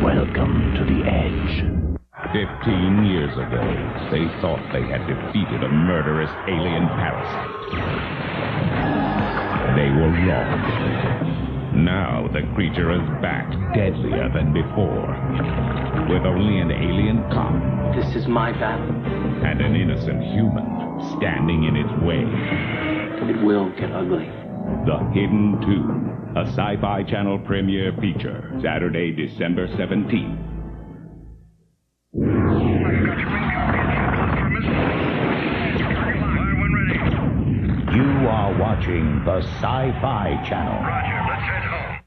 Welcome to the edge. 15 years ago, they thought they had defeated a murderous alien parasite. They were wrong. Now the creature is back, deadlier than before, with only an alien cop. This is my battle. And an innocent human standing in its way. It will get ugly. The Hidden Tomb, a Sci-Fi Channel premiere feature, Saturday, December 17th. You are watching the Sci-Fi Channel. Roger, let's head home.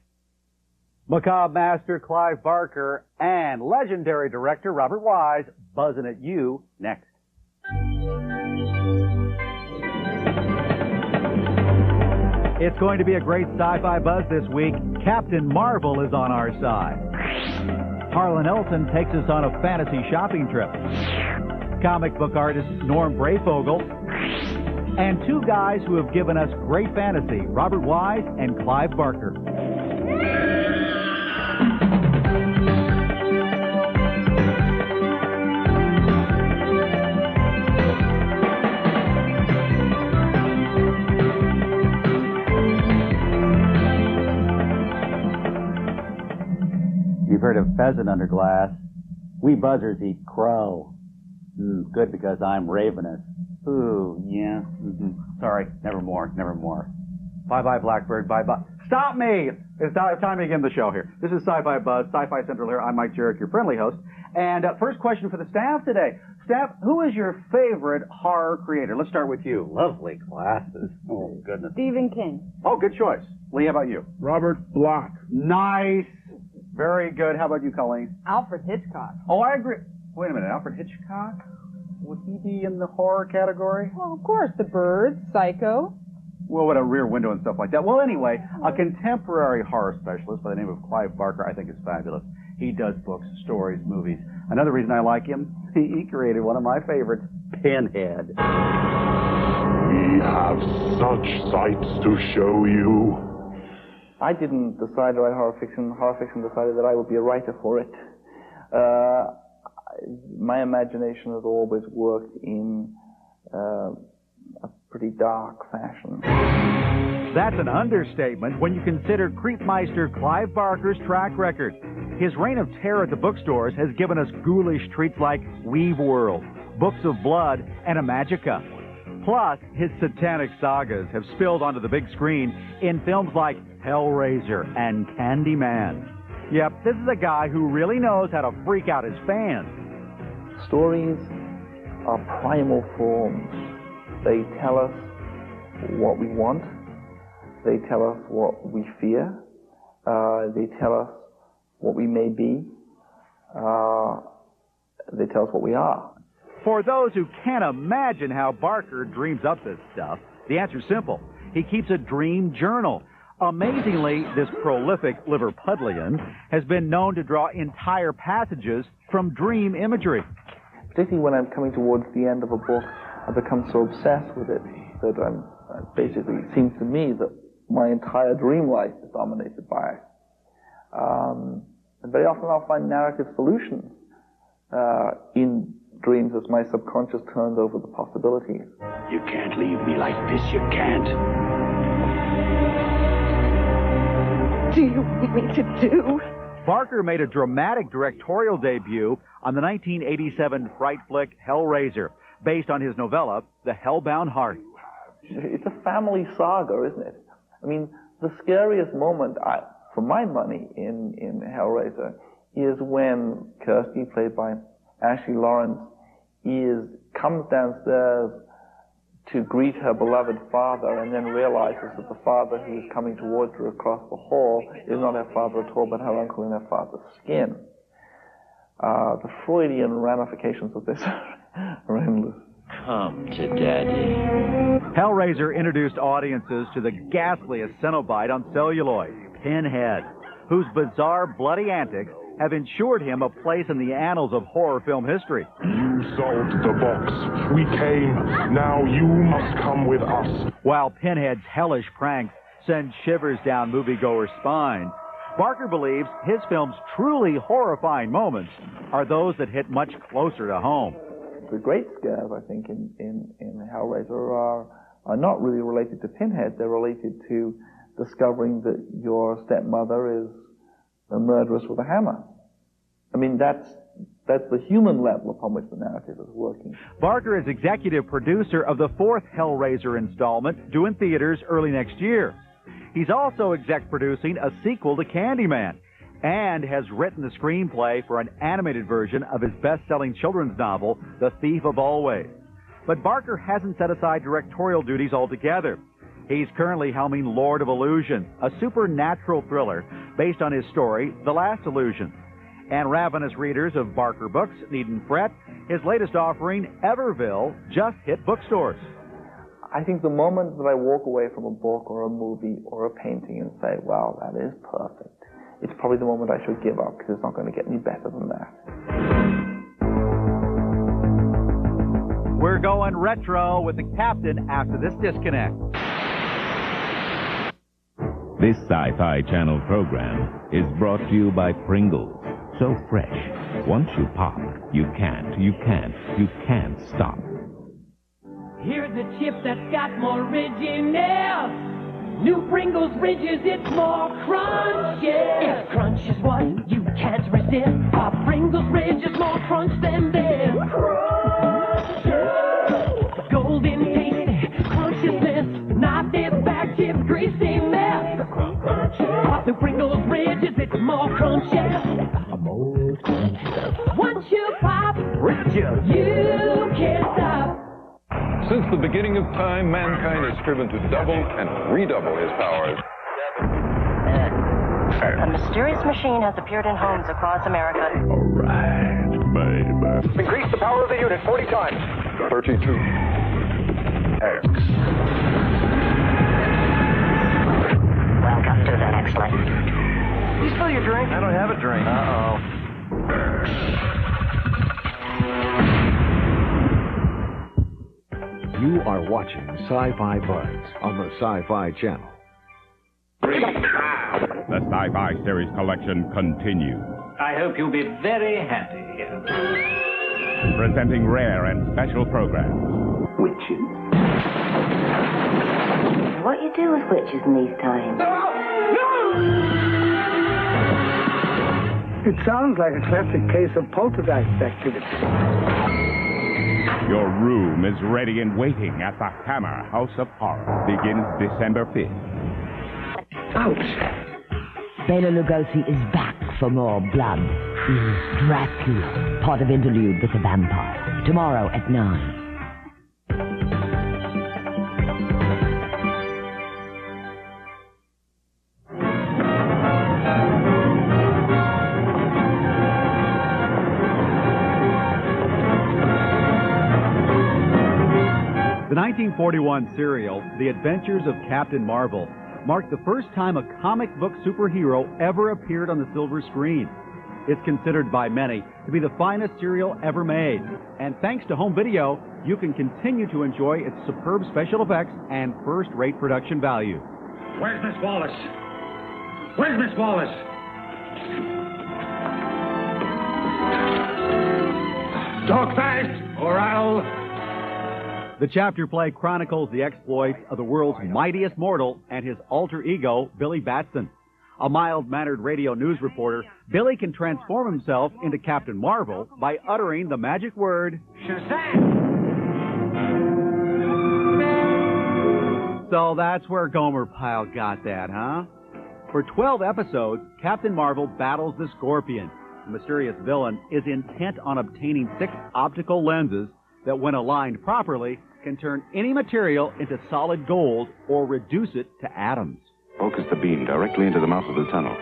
Macabre master Clive Barker and legendary director Robert Wise buzzing at you next. It's going to be a great sci-fi buzz this week. Captain Marvel is on our side. Harlan Ellison takes us on a fantasy shopping trip. Comic book artist Norm Brayfogle. And two guys who have given us great fantasy, Robert Wise and Clive Barker. You've heard of pheasant under glass. We buzzers eat crow. Good because I'm ravenous. Ooh, yeah. Sorry, nevermore. Bye-bye, Blackbird, bye-bye. Stop me! It's time to begin the show here. This is Sci-Fi Buzz, Sci-Fi Central here. I'm Mike Jurek, your friendly host. And first question for the staff today. Staff, who is your favorite horror creator? Let's start with you. Lovely glasses. Oh, goodness. Stephen King. Oh, good choice. Lee, how about you? Robert Bloch. Nice. Very good. How about you, Colleen? Alfred Hitchcock. Oh, I agree. Wait a minute. Alfred Hitchcock? Would he be in the horror category? Well, of course, The Birds, Psycho. Well, what a Rear Window and stuff like that. Well, anyway, a contemporary horror specialist by the name of Clive Barker I think is fabulous. He does books, stories, movies. Another reason I like him, he created one of my favorites, Pinhead. We have such sights to show you. I didn't decide to write horror fiction. Horror fiction decided that I would be a writer for it. My imagination has always worked in a pretty dark fashion. That's an understatement when you consider Creepmeister Clive Barker's track record. His reign of terror at the bookstores has given us ghoulish treats like Weave World, Books of Blood, and Imagica. Plus, his satanic sagas have spilled onto the big screen in films like Hellraiser and Candyman. Yep, this is a guy who really knows how to freak out his fans. Stories are primal forms. They tell us what we want. They tell us what we fear. They tell us what we may be. They tell us what we are. For those who can't imagine how Barker dreams up this stuff, the answer's simple. He keeps a dream journal. Amazingly, this prolific Liverpudlian has been known to draw entire passages from dream imagery. Particularly when I'm coming towards the end of a book, I become so obsessed with it that basically, it seems to me that my entire dream life is dominated by it. And very often I'll find narrative solutions in dreams as my subconscious turns over the possibilities. You can't leave me like this, you can't. What do you want me to do? Barker made a dramatic directorial debut on the 1987 fright flick Hellraiser, based on his novella, The Hellbound Heart. It's a family saga, isn't it? I mean, the scariest moment, for my money, in Hellraiser is when Kirsty, played by Ashley Lawrence, comes downstairs to greet her beloved father and then realizes that the father who is coming towards her across the hall is not her father at all, but her uncle in her father's skin. The Freudian ramifications of this are endless. Come to Daddy. Hellraiser introduced audiences to the ghastliest Cenobite on celluloid, Pinhead, whose bizarre, bloody antics have ensured him a place in the annals of horror film history. You solved the box. We came. Now you must come with us. While Pinhead's hellish pranks send shivers down moviegoers' spines, Barker believes his film's truly horrifying moments are those that hit much closer to home. The great scares, I think, in Hellraiser are not really related to Pinhead. They're related to discovering that your stepmother is a murderess with a hammer. I mean, that's the human level upon which the narrative is working. Barker is executive producer of the 4th Hellraiser installment, due in theaters early next year. He's also exec producing a sequel to Candyman, and has written the screenplay for an animated version of his best-selling children's novel, The Thief of Always. But Barker hasn't set aside directorial duties altogether. He's currently helming Lord of Illusion, a supernatural thriller based on his story, The Last Illusion. And ravenous readers of Barker books needn't fret. His latest offering, Everville, just hit bookstores. I think the moment that I walk away from a book or a movie or a painting and say, wow, that is perfect, it's probably the moment I should give up, because it's not going to get any better than that. We're going retro with the Captain after this disconnect. This Sci-Fi Channel program is brought to you by Pringles. So fresh. Once you pop, you can't stop. Here's a chip that's got more original. New Pringles Ridges, it's more crunchy. If crunch is what you can't resist, a Pringles Ridge is more crunch than this. Crunchy! Golden tasty crunchiness, not this bag chip greasy mess. Pop the Pringles Ridges, it's more crunchy. Once you pop, Ridges, you can't stop. Since the beginning of time, mankind has striven to double and redouble his powers. A mysterious machine has appeared in homes across America. All right, baby. Increase the power of the unit 40 times. 32. X. Welcome to the next life. You spill your drink? I don't have a drink. Uh-oh. You are watching Sci-Fi Buzz on the Sci-Fi Channel. The Sci-Fi Series collection continues. I hope you'll be very happy here. Presenting rare and special programs. Witches. What you do with witches in these times? It sounds like a classic case of poltergeist activity. Your room is ready and waiting at the Hammer House of Horror. Begins December 5th. Ouch! Bela Lugosi is back for more blood. Is Dracula, part of Interlude with the Vampire. Tomorrow at 9. The 1941 serial, The Adventures of Captain Marvel, marked the first time a comic book superhero ever appeared on the silver screen. It's considered by many to be the finest serial ever made. And thanks to home video, you can continue to enjoy its superb special effects and first-rate production value. Where's Miss Wallace? Where's Miss Wallace? Talk fast, or I'll... The chapter play chronicles the exploits of the world's mightiest mortal and his alter ego, Billy Batson. A mild-mannered radio news reporter, Billy can transform himself into Captain Marvel by uttering the magic word, Shazam! So that's where Gomer Pyle got that, huh? For 12 episodes, Captain Marvel battles the Scorpion. The mysterious villain is intent on obtaining 6 optical lenses that, when aligned properly, can turn any material into solid gold or reduce it to atoms. Focus the beam directly into the mouth of the tunnel.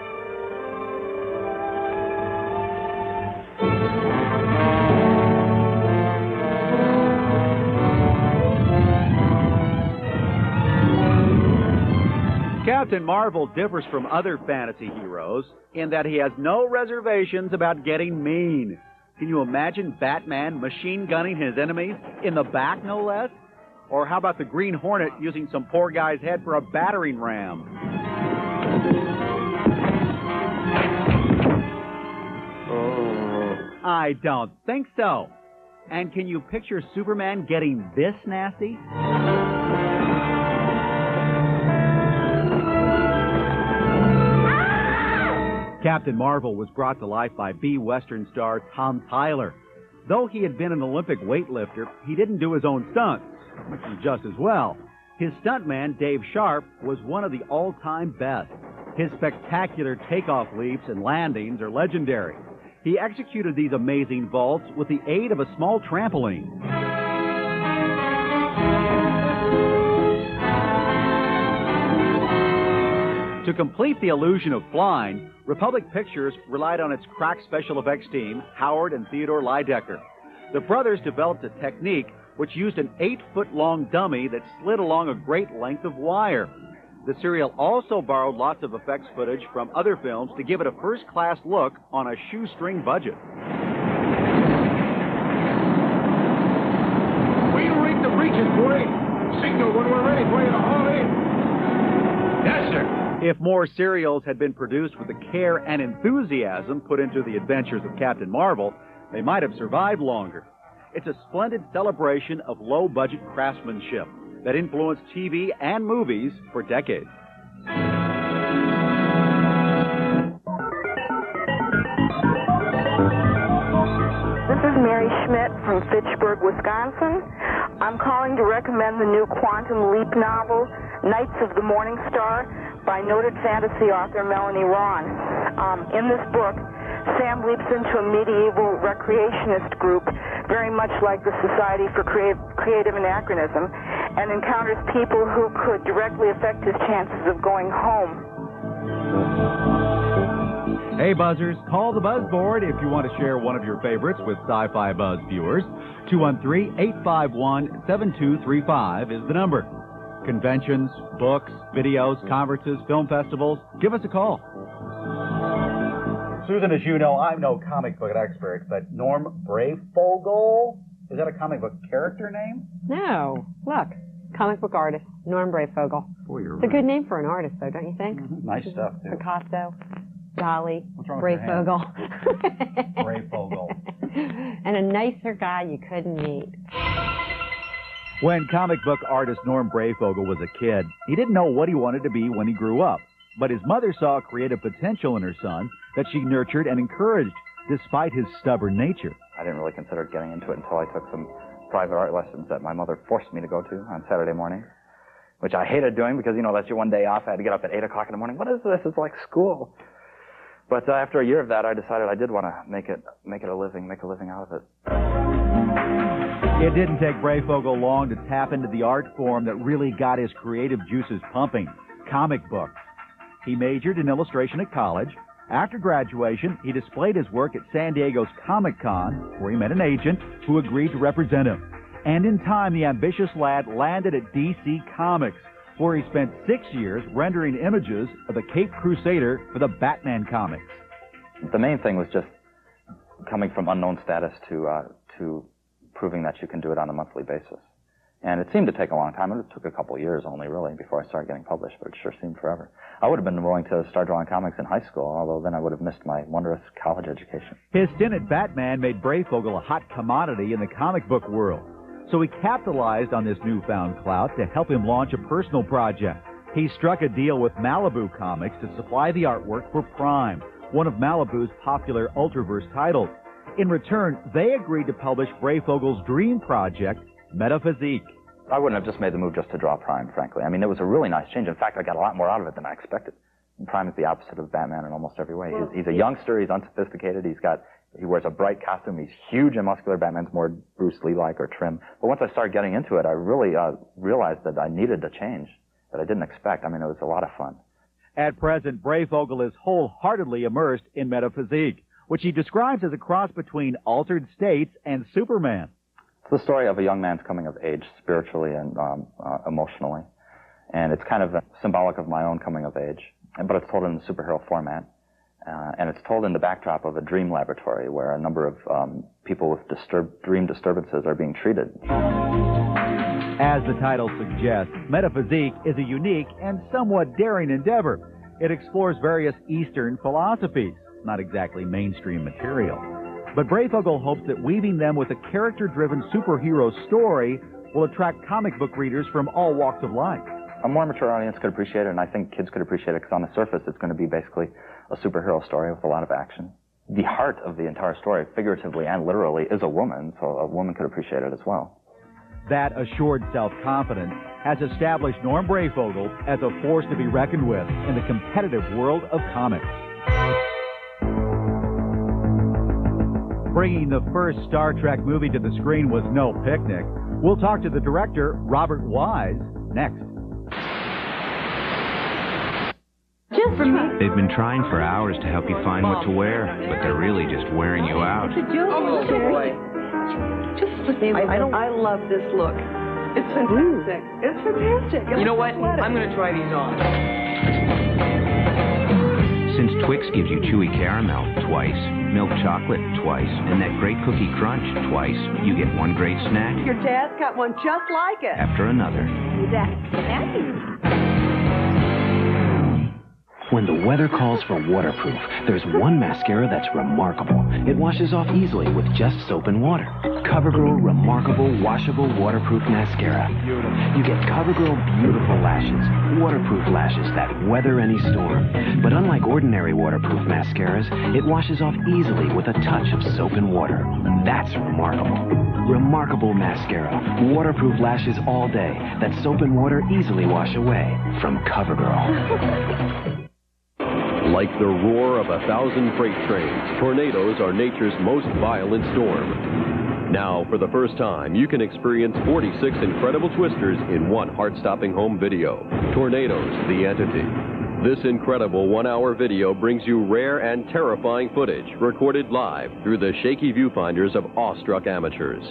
Captain Marvel differs from other fantasy heroes in that he has no reservations about getting mean. Can you imagine Batman machine gunning his enemies in the back, no less? Or how about the Green Hornet using some poor guy's head for a battering ram? I don't think so. And can you picture Superman getting this nasty? Captain Marvel was brought to life by B-Western star Tom Tyler. Though he had been an Olympic weightlifter, he didn't do his own stunts, which was just as well. His stuntman, Dave Sharp, was one of the all-time best. His spectacular takeoff leaps and landings are legendary. He executed these amazing vaults with the aid of a small trampoline. To complete the illusion of flying, Republic Pictures relied on its crack special effects team, Howard and Theodore Lydecker. The brothers developed a technique which used an 8-foot-long dummy that slid along a great length of wire. The serial also borrowed lots of effects footage from other films to give it a first-class look on a shoestring budget. We'll rig the breaches, boy. Signal when we're ready for you to haul in. Yes, sir. If more serials had been produced with the care and enthusiasm put into the adventures of Captain Marvel, they might have survived longer. It's a splendid celebration of low-budget craftsmanship that influenced TV and movies for decades. This is Mary Schmidt from Fitchburg, Wisconsin. I'm calling to recommend the new Quantum Leap novel, Knights of the Morning Star, by noted fantasy author Melanie Ron. In this book, Sam leaps into a medieval recreationist group, very much like the Society for Creative Anachronism, and encounters people who could directly affect his chances of going home. Hey, Buzzers, call the Buzz Board if you want to share one of your favorites with Sci-Fi Buzz viewers. 213-851-7235 is the number. Conventions, books, videos, conferences, film festivals, give us a call. Susan, as you know, I'm no comic book expert, but Norm Breyfogle, is that a comic book character name? No. Look, comic book artist, Norm Breyfogle. Boy, you're It's a good name for an artist, though, don't you think? Mm-hmm. Nice stuff, too. Picasso, Dali, What's wrong with your Breyfogle. Breyfogle. And a nicer guy you couldn't meet. When comic book artist Norm Breyfogle was a kid, he didn't know what he wanted to be when he grew up. But his mother saw creative potential in her son that she nurtured and encouraged, despite his stubborn nature. I didn't really consider getting into it until I took some private art lessons that my mother forced me to go to on Saturday morning, which I hated doing because, you know, that's your one day off. I had to get up at 8 o'clock in the morning. What is this? It's like school. But after a year of that, I decided I did want to make a living out of it. It didn't take Breyfogle long to tap into the art form that really got his creative juices pumping, comic books. He majored in illustration at college. After graduation, he displayed his work at San Diego's Comic-Con, where he met an agent who agreed to represent him. And in time, the ambitious lad landed at DC Comics, where he spent 6 years rendering images of the Caped Crusader for the Batman comics. The main thing was just coming from unknown status to proving that you can do it on a monthly basis. And it seemed to take a long time. It took a couple of years only, really, before I started getting published, but it sure seemed forever. I would have been willing to start drawing comics in high school, although then I would have missed my wondrous college education. His stint at Batman made Breyfogle a hot commodity in the comic book world. So he capitalized on this newfound clout to help him launch a personal project. He struck a deal with Malibu Comics to supply the artwork for Prime, one of Malibu's popular Ultraverse titles. In return, they agreed to publish Breyfogle's dream project, Metaphysique. I wouldn't have just made the move just to draw Prime, frankly. I mean, it was a really nice change. In fact, I got a lot more out of it than I expected. And Prime is the opposite of Batman in almost every way. He's a youngster, he's unsophisticated, he wears a bright costume, he's huge and muscular. Batman's more Bruce Lee-like or trim. But once I started getting into it, I really realized that I needed a change that I didn't expect. I mean, it was a lot of fun. At present, Breyfogle is wholeheartedly immersed in Metaphysique, which he describes as a cross between Altered States and Superman. It's the story of a young man's coming of age, spiritually and emotionally. And it's kind of symbolic of my own coming of age. But it's told in the superhero format. And it's told in the backdrop of a dream laboratory where a number of people with dream disturbances are being treated. As the title suggests, Metaphysique is a unique and somewhat daring endeavor. It explores various Eastern philosophies, not exactly mainstream material. But Breyfogle hopes that weaving them with a character-driven superhero story will attract comic book readers from all walks of life. A more mature audience could appreciate it, and I think kids could appreciate it because on the surface it's going to be basically a superhero story with a lot of action. The heart of the entire story, figuratively and literally, is a woman, so a woman could appreciate it as well. That assured self-confidence has established Norm Breyfogle as a force to be reckoned with in the competitive world of comics. Bringing the first Star Trek movie to the screen was no picnic. We'll talk to the director, Robert Wise, next. They've been trying for hours to help you find what to wear, but they're really just wearing you out. Oh, boy. I love this look. It's fantastic. It's fantastic. You know what? I'm going to try these on. Since Twix gives you chewy caramel twice, milk chocolate twice, and that great cookie crunch twice, you get one great snack Your dad's got one just like it. after another. That's snacky. When the weather calls for waterproof, there's one mascara that's remarkable. It washes off easily with just soap and water. CoverGirl Remarkable Washable Waterproof Mascara. You get CoverGirl Beautiful Lashes, waterproof lashes that weather any storm. But unlike ordinary waterproof mascaras, it washes off easily with a touch of soap and water. That's remarkable. Remarkable Mascara. Waterproof lashes all day that soap and water easily wash away from CoverGirl. Like the roar of 1,000 freight trains, tornadoes are nature's most violent storm. Now, for the first time, you can experience 46 incredible twisters in one heart-stopping home video. Tornadoes, the entity. This incredible one-hour video brings you rare and terrifying footage recorded live through the shaky viewfinders of awestruck amateurs.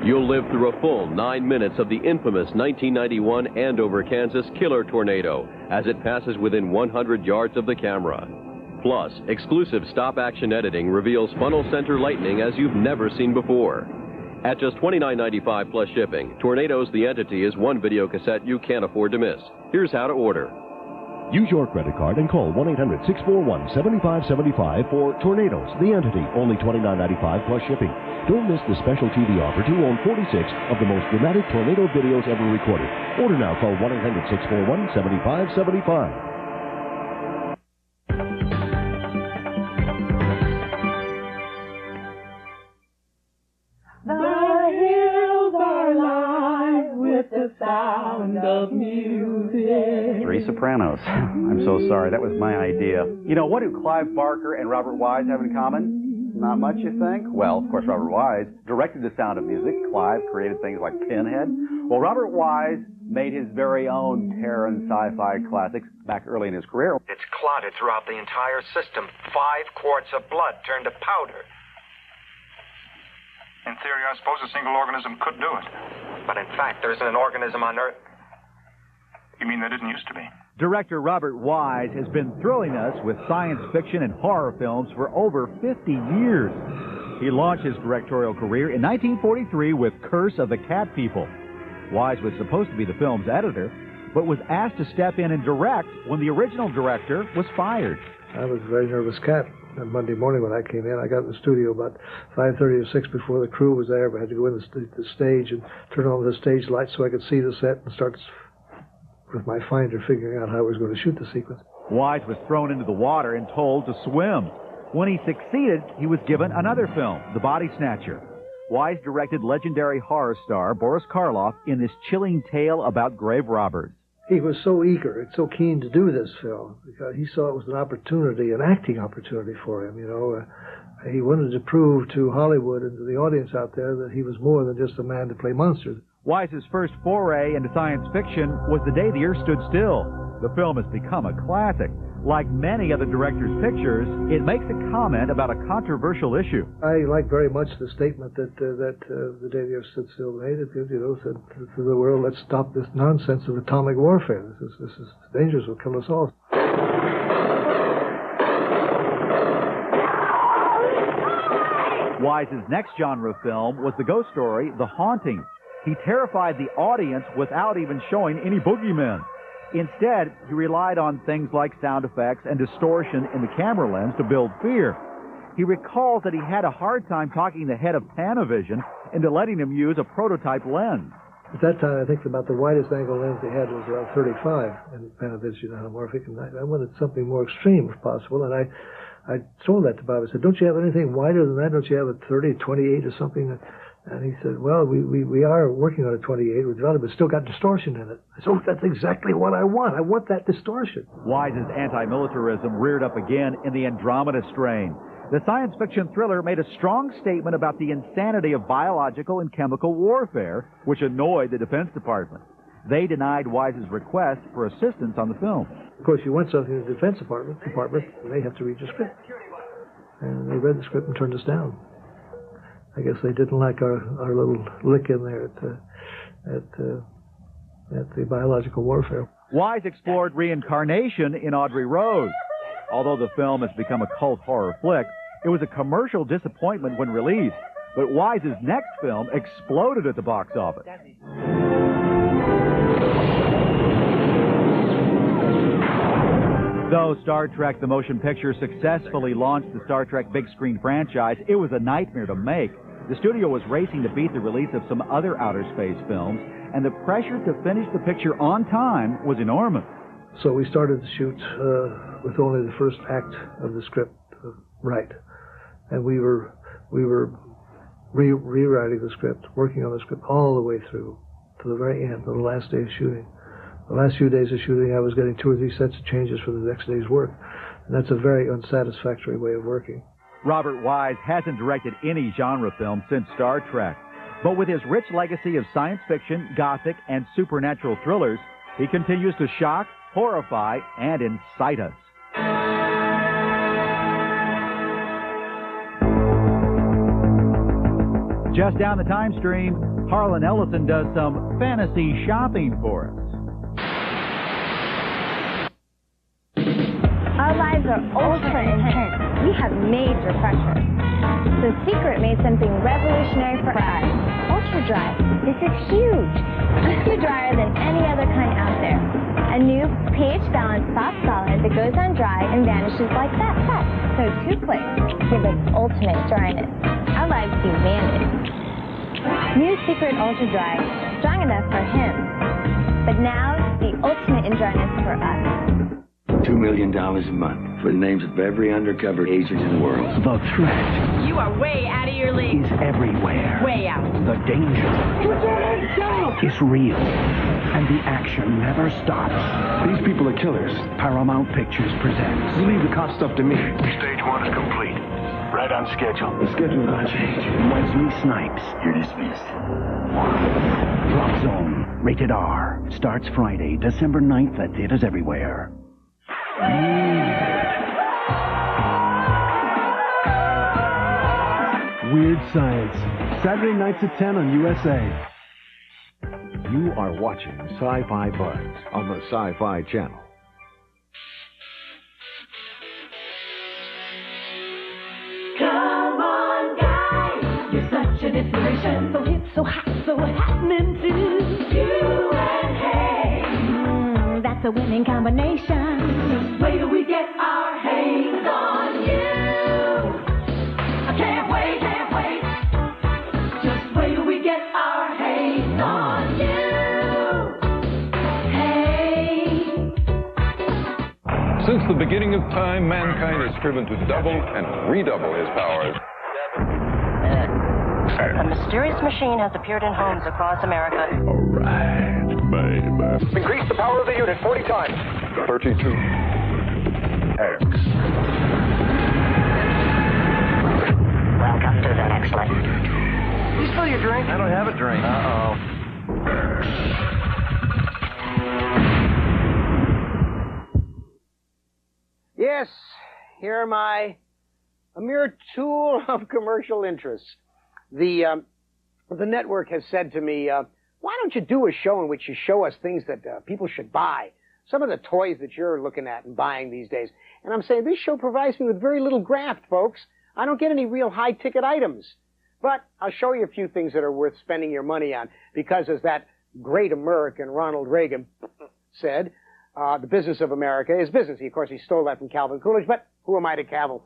You'll live through a full 9 minutes of the infamous 1991 Andover, Kansas killer tornado as it passes within 100 yards of the camera. Plus, exclusive stop-action editing reveals funnel center lightning as you've never seen before. At just $29.95 plus shipping, Tornadoes the Entity is one video cassette you can't afford to miss. Here's how to order. Use your credit card and call 1-800-641-7575 for Tornadoes, the Entity, only $29.95 plus shipping. Don't miss the special TV offer to own 46 of the most dramatic tornado videos ever recorded. Order now. Call 1-800-641-7575. Sound of music. Three Sopranos. I'm so sorry. That was my idea. You know, what do Clive Barker and Robert Wise have in common? Not much, you think? Well, of course, Robert Wise directed The Sound of Music. Clive created things like Pinhead. Well, Robert Wise made his very own terror and sci-fi classics back early in his career. It's clotted throughout the entire system. 5 quarts of blood turned to powder. In theory, I suppose a single organism could do it. But in fact, there isn't an organism on Earth. You mean there didn't used to be? Director Robert Wise has been thrilling us with science fiction and horror films for over 50 years. He launched his directorial career in 1943 with Curse of the Cat People. Wise was supposed to be the film's editor, but was asked to step in and direct when the original director was fired. I was a very nervous cat. On Monday morning when I came in, I got in the studio about 5:30 or 6 before the crew was there. But I had to go in the stage and turn on the stage lights so I could see the set and start with my finder figuring out how I was going to shoot the sequence. Wise was thrown into the water and told to swim. When he succeeded, he was given another film, The Body Snatcher. Wise directed legendary horror star Boris Karloff in this chilling tale about grave robbers. He was so eager and so keen to do this film because he saw it was an opportunity, an acting opportunity for him, you know. He wanted to prove to Hollywood and to the audience out there that he was more than just a man to play monsters. Wise's first foray into science fiction was The Day the Earth Stood Still. The film has become a classic. Like many of the director's pictures, it makes a comment about a controversial issue. I like very much the statement that The Day the Earth Stood Still made. It, you know, said to the world, let's stop this nonsense of atomic warfare. This is dangerous. Will kill us all. Wise's next genre film was the ghost story, The Haunting. He terrified the audience without even showing any boogeymen. Instead, he relied on things like sound effects and distortion in the camera lens to build fear. He recalls that he had a hard time talking the head of Panavision into letting him use a prototype lens. At that time, I think about the widest angle lens they had was around 35 in Panavision anamorphic, and I wanted something more extreme if possible, and I told that to Bob. I said, don't you have anything wider than that? Don't you have a 30, 28 or something? And he said, well, we are working on a 28. We developed it, but still got distortion in it. I said, oh, that's exactly what I want. I want that distortion. Wise's anti-militarism reared up again in the Andromeda Strain. The science fiction thriller made a strong statement about the insanity of biological and chemical warfare, which annoyed the Defense Department. They denied Wise's request for assistance on the film. Of course, you want something in the Defense Department, and they have to read the script. And they read the script and turned us down. I guess they didn't like our little lick in there at the biological warfare. Wise explored reincarnation in Audrey Rose. Although the film has become a cult horror flick, it was a commercial disappointment when released. But Wise's next film exploded at the box office. Though Star Trek the Motion Picture successfully launched the Star Trek big screen franchise, it was a nightmare to make. The studio was racing to beat the release of some other outer space films, and the pressure to finish the picture on time was enormous. So we started to shoot with only the first act of the script right, and we were rewriting the script, working on the script all the way through to the very end, to the last day of shooting. The last few days of shooting, I was getting 2 or 3 sets of changes for the next day's work, and that's a very unsatisfactory way of working. Robert Wise hasn't directed any genre film since Star Trek, but with his rich legacy of science fiction, gothic, and supernatural thrillers, he continues to shock, horrify, and incite us. Just down the time stream, Harlan Ellison does some fantasy shopping for us. Our lives are ultra intense. We have major pressure. So Secret made something revolutionary for us. Ultra Dry. This is huge. Even drier than any other kind out there. A new pH-balanced soft solid that goes on dry and vanishes like that. So 2 clicks give us ultimate dryness. Our lives demanded. New Secret Ultra Dry. Strong enough for him. But now, the ultimate in dryness for us. $2 million a month for the names of every undercover agent in the world. The threat You are way out of your league. is everywhere. Way out. The danger is real. And the action never stops. These people are killers. Paramount Pictures presents. You leave the cop stuff to me. Stage 1 is complete. Right on schedule. The schedule will not change. Wesley Snipes. You're dismissed. Drop Zone. Rated R. Starts Friday, December 9th at theaters everywhere. Weird Science. Saturday nights at 10 on USA. You are watching Sci-Fi Buzz on the Sci-Fi Channel. Come on, guys, you're such an inspiration. So hip, so hot, so happening too. You and Hay. That's a winning combination. Just wait till we get our hands on you. I can't wait, can't wait. Just wait till we get our hands on you. Hey. Since the beginning of time, mankind has striven to double and redouble his powers. A mysterious machine has appeared in homes across America. All right, baby. Increase the power of the unit 40 times. 32. X. Welcome to the next one. You spill your drink? I don't have a drink. Yes, here am I, a mere tool of commercial interests. The network has said to me, why don't you do a show in which you show us things that people should buy? Some of the toys that you're looking at and buying these days. And I'm saying, this show provides me with very little graft, folks. I don't get any real high-ticket items. But I'll show you a few things that are worth spending your money on. Because as that great American Ronald Reagan said, the business of America is business. Of course, he stole that from Calvin Coolidge, but who am I to cavil?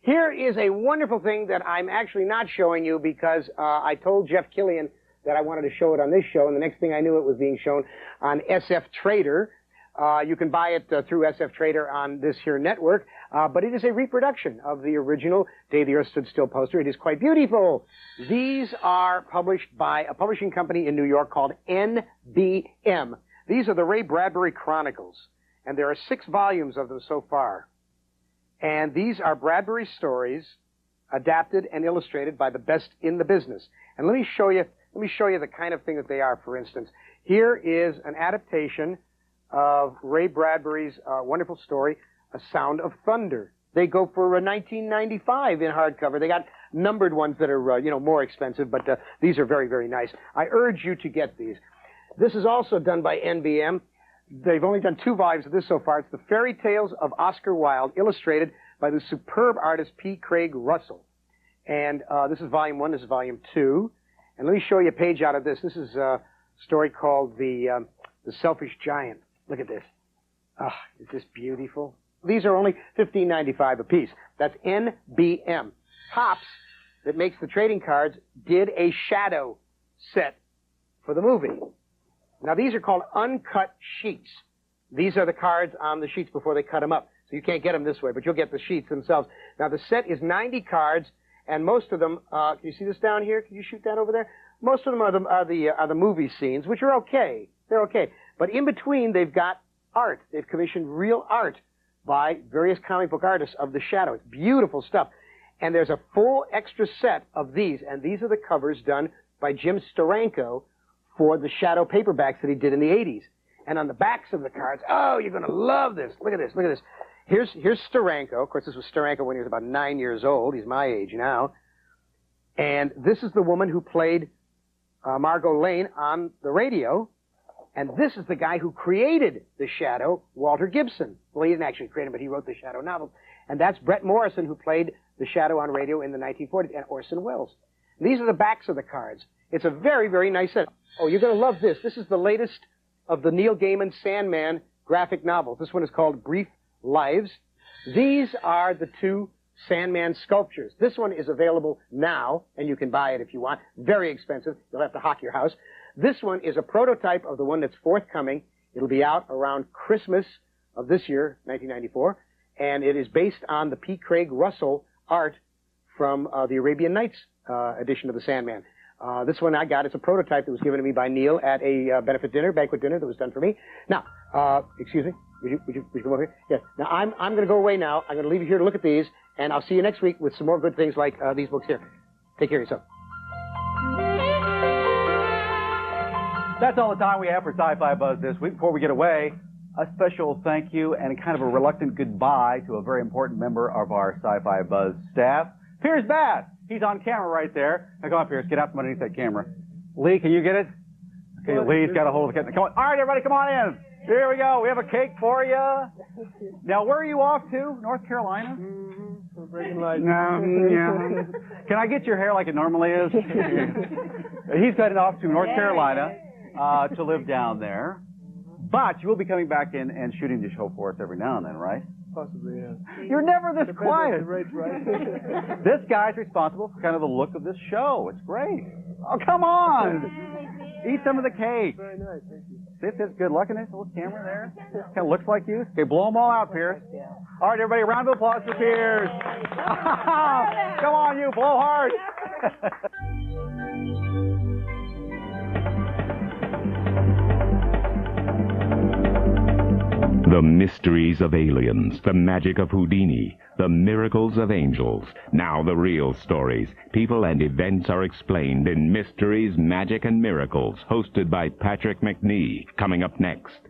Here is a wonderful thing that I'm actually not showing you because I told Jeff Killian that I wanted to show it on this show, and the next thing I knew it was being shown on SF Trader. You can buy it through SF Trader on this here network, but it is a reproduction of the original Day the Earth Stood Still poster. It is quite beautiful. These are published by a publishing company in New York called NBM. These are the Ray Bradbury Chronicles, and there are 6 volumes of them so far. And these are Bradbury stories adapted and illustrated by the best in the business. And let me show you the kind of thing that they are. For instance, here is an adaptation of Ray Bradbury's wonderful story, A Sound of Thunder. They go for $19.95 in hardcover. They got numbered ones that are, more expensive, but these are very, very nice. I urge you to get these. This is also done by NBM. They've only done 2 volumes of this so far. It's The Fairy Tales of Oscar Wilde, illustrated by the superb artist P. Craig Russell. And this is volume 1. This is volume 2. And let me show you a page out of this. This is a story called The Selfish Giant. Look at this. Ah, is this beautiful? These are only $15.95 a piece. That's NBM. Pops, that makes the trading cards, did a shadow set for the movie. Now, these are called uncut sheets. These are the cards on the sheets before they cut them up. So you can't get them this way, but you'll get the sheets themselves. Now, the set is 90 cards, and most of them, can you see this down here? Can you shoot that over there? Most of them are the movie scenes, which are okay. They're okay. But in between, they've got art. They've commissioned real art by various comic book artists of the shadow. It's beautiful stuff. And there's a full extra set of these, and these are the covers done by Jim Steranko for the shadow paperbacks that he did in the 80s. And on the backs of the cards, oh, you're going to love this. Look at this. Look at this. Here's Steranko. Of course, this was Steranko when he was about 9 years old. He's my age now. And this is the woman who played Margot Lane on the radio. And this is the guy who created the Shadow, Walter Gibson. Well, he didn't actually create him, but he wrote the Shadow novels. And that's Brett Morrison, who played the Shadow on radio in the 1940s, and Orson Welles. And these are the backs of the cards. It's a very, very nice set. Oh, you're going to love this. This is the latest of the Neil Gaiman Sandman graphic novels. This one is called Brief Lives. These are the 2 Sandman sculptures. This one is available now, and you can buy it if you want. Very expensive. You'll have to hock your house. This one is a prototype of the one that's forthcoming. It'll be out around Christmas of this year, 1994, and it is based on the P. Craig Russell art from the Arabian Nights edition of the Sandman. This one I got, it's a prototype that was given to me by Neil at a banquet dinner that was done for me. Now, excuse me, would you come over here? Yes. Now, I'm going to go away now. I'm going to leave you here to look at these, and I'll see you next week with some more good things like these books here. Take care of yourself. That's all the time we have for Sci-Fi Buzz this week. Before we get away, a special thank you and kind of a reluctant goodbye to a very important member of our Sci-Fi Buzz staff, Piers Bass. He's on camera right there. Now, come on, Piers. Get out from underneath that camera. Lee, can you get it? Okay, Lee's got a hold of the camera. Come on. All right, everybody, come on in. Here we go. We have a cake for you. Now, where are you off to? North Carolina? We're breaking lights. No, yeah. Can I get your hair like it normally is? He's heading off to North Carolina to live down there. But you will be coming back in and shooting the show for us every now and then, right? Possibly, yeah. You're never this quiet. The rate's right. This guy's responsible for kind of the look of this show. It's great. Oh, come on. Eat some of the cake. Very nice, thank you. See if there's good luck in this little camera there. Kind of looks like you. Okay, blow them all out, Piers. All right, everybody, a round of applause for Piers. Come on, you, blow hard. The mysteries of aliens, the magic of Houdini, the miracles of angels. Now the real stories. People and events are explained in Mysteries, Magic, and Miracles, hosted by Patrick McNee. Coming up next.